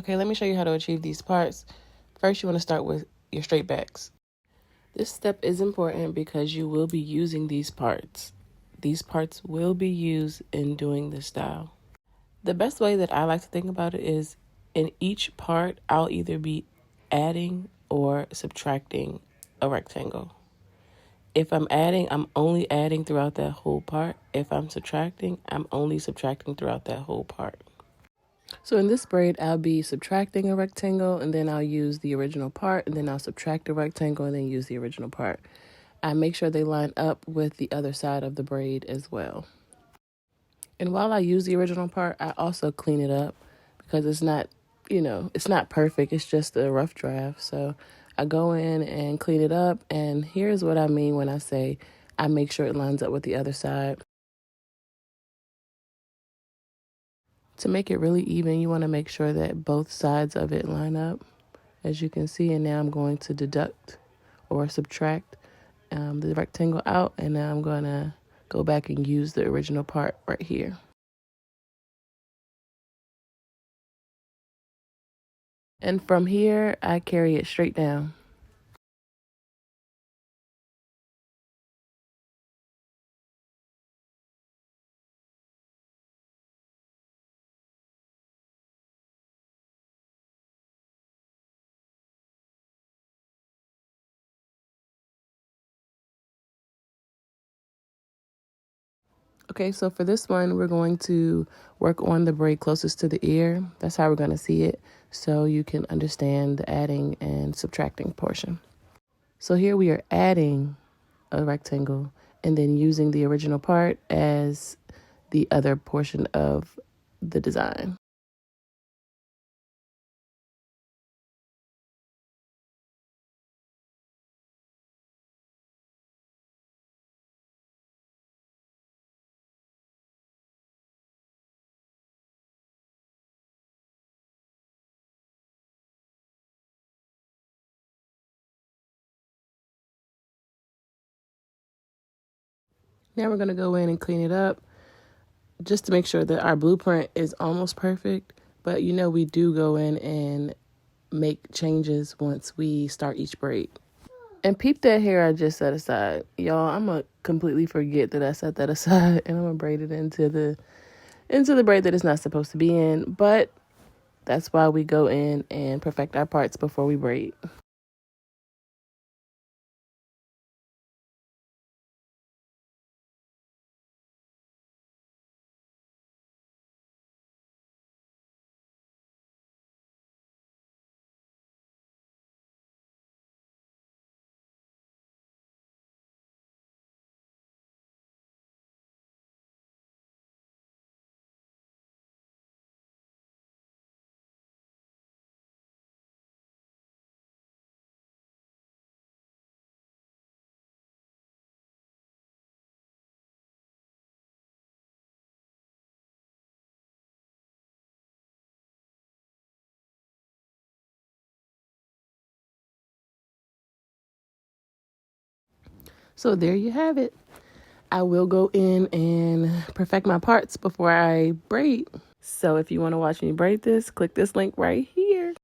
Okay, let me show you how to achieve these parts. First, you want to start with your straight backs. This step is important because you will be using these parts. These parts will be used in doing this style. The best way that I like to think about it is in each part, I'll either be adding or subtracting a rectangle. If I'm adding, I'm only adding throughout that whole part. If I'm subtracting, I'm only subtracting throughout that whole part. So in this braid, I'll be subtracting a rectangle, and then I'll use the original part, and then I'll subtract a rectangle, and then use the original part. I make sure they line up with the other side of the braid as well. And while I use the original part, I also clean it up because it's not, it's not perfect. It's just a rough draft. So I go in and clean it up. And here's what I mean when I say I make sure it lines up with the other side. To make it really even, you want to make sure that both sides of it line up, as you can see. And now I'm going to deduct or subtract the rectangle out. And now I'm going to go back and use the original part right here. And from here, I carry it straight down. Okay, so for this one, we're going to work on the braid closest to the ear. That's how we're going to see it, so you can understand the adding and subtracting portion. So here we are adding a rectangle and then using the original part as the other portion of the design. Now we're going to go in and clean it up just to make sure that our blueprint is almost perfect. But we do go in and make changes once we start each braid. And peep that hair I just set aside. Y'all, I'm going to completely forget that I set that aside, and I'm going to braid it into the braid that it's not supposed to be in. But that's why we go in and perfect our parts before we braid. So there you have it. I will go in and perfect my parts before I braid. So if you want to watch me braid this, click this link right here.